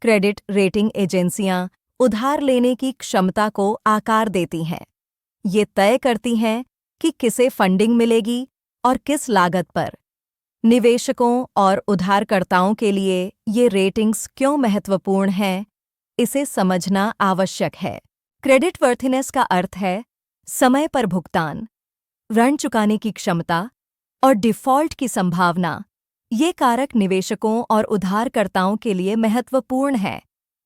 Credit rating एजेंसियां उधार लेने की क्षमता को आकार देती हैं। ये तय करती हैं कि किसे फंडिंग मिलेगी और किस लागत पर। निवेशकों और उधारकर्ताओं के लिए ये रेटिंग्स क्यों महत्वपूर्ण हैं, इसे समझना आवश्यक है। क्रेडिट वर्थिनेस का अर्थ है समय पर भुगतान, ऋण चुकाने की क्षमता और डिफ़ॉल्ट की संभावना। ये कारक निवेशकों और उधारकर्ताओं के लिए महत्वपूर्ण है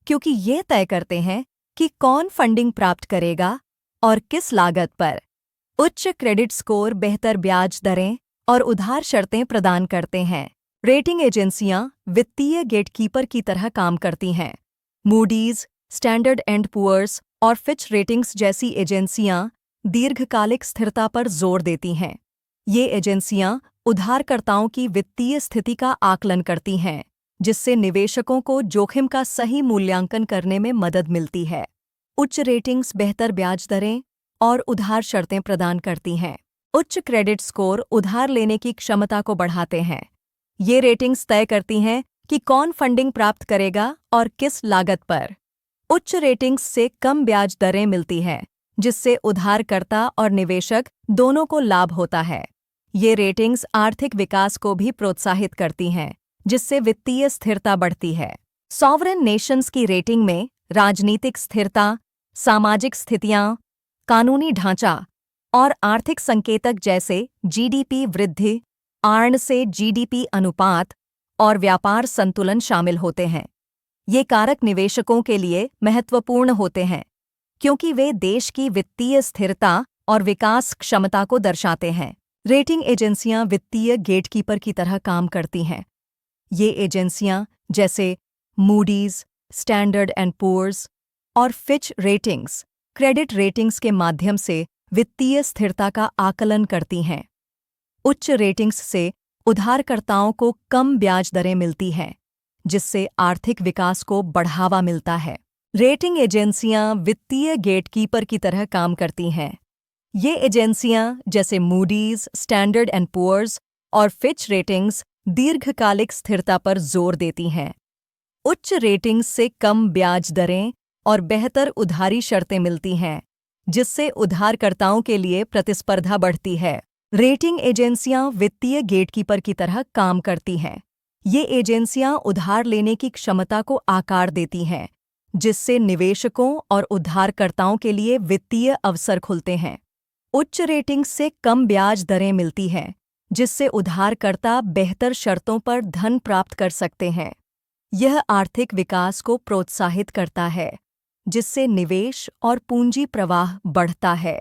क्योंकि ये तय करते हैं कि कौन फंडिंग प्राप्त करेगा और किस लागत पर। उच्च क्रेडिट स्कोर बेहतर ब्याज दरें और उधार शर्तें प्रदान करते हैं। रेटिंग एजेंसियां वित्तीय गेटकीपर की तरह काम करती हैं। मूडीज, स्टैंडर्ड एंड पुअर्स और फिच रेटिंग्स जैसी एजेंसियां दीर्घकालिक स्थिरता पर जोर देती हैं। ये एजेंसियां उधारकर्ताओं की वित्तीय स्थिति का आकलन करती हैं, जिससे निवेशकों को जोखिम का सही मूल्यांकन करने में मदद मिलती है। उच्च रेटिंग्स बेहतर ब्याज दरें और उधार शर्तें प्रदान करती हैं। उच्च क्रेडिट स्कोर उधार लेने की क्षमता को बढ़ाते हैं। ये रेटिंग्स तय करती हैं कि कौन फंडिंग प्राप्त करेगा और किस लागत पर। उच्च रेटिंग्स से कम ब्याज दरें मिलती हैं, जिससे उधारकर्ता और निवेशक दोनों को लाभ होता है। ये रेटिंग्स आर्थिक विकास को भी प्रोत्साहित करती हैं, जिससे वित्तीय स्थिरता बढ़ती है। सॉवरेन नेशंस की रेटिंग में राजनीतिक स्थिरता, सामाजिक स्थितियां, कानूनी ढांचा और आर्थिक संकेतक जैसे जीडीपी वृद्धि, आर्न से जीडीपी अनुपात और व्यापार संतुलन शामिल होते हैं। ये कारक निवेशकों के लिए महत्वपूर्ण होते हैं क्योंकि वे देश की वित्तीय स्थिरता और विकास क्षमता को दर्शाते हैं। रेटिंग एजेंसियां वित्तीय गेटकीपर की तरह काम करती हैं। ये एजेंसियां जैसे मूडीज, स्टैंडर्ड एंड पुअर्स और फिच रेटिंग्स क्रेडिट रेटिंग्स के माध्यम से वित्तीय स्थिरता का आकलन करती हैं। उच्च रेटिंग्स से उधारकर्ताओं को कम ब्याज दरें मिलती हैं, जिससे आर्थिक विकास को बढ़ावा मिलता है। रेटिंग एजेंसियां वित्तीय गेटकीपर की तरह काम करती हैं। ये एजेंसियां जैसे मूडीज, स्टैंडर्ड एंड पुअर्स और फिच रेटिंग्स दीर्घकालिक स्थिरता पर जोर देती हैं। उच्च रेटिंग्स से कम ब्याज दरें और बेहतर उधारी शर्तें मिलती हैं, जिससे उधारकर्ताओं के लिए प्रतिस्पर्धा बढ़ती है। रेटिंग एजेंसियां वित्तीय गेटकीपर की तरह काम करती हैं। ये एजेंसियां उधार लेने की क्षमता को आकार देती हैं, जिससे निवेशकों और उधारकर्ताओं के लिए वित्तीय अवसर खुलते हैं। उच्च रेटिंग से कम ब्याज दरें मिलती हैं, जिससे उधारकर्ता बेहतर शर्तों पर धन प्राप्त कर सकते हैं। यह आर्थिक विकास को प्रोत्साहित करता है, जिससे निवेश और पूंजी प्रवाह बढ़ता है।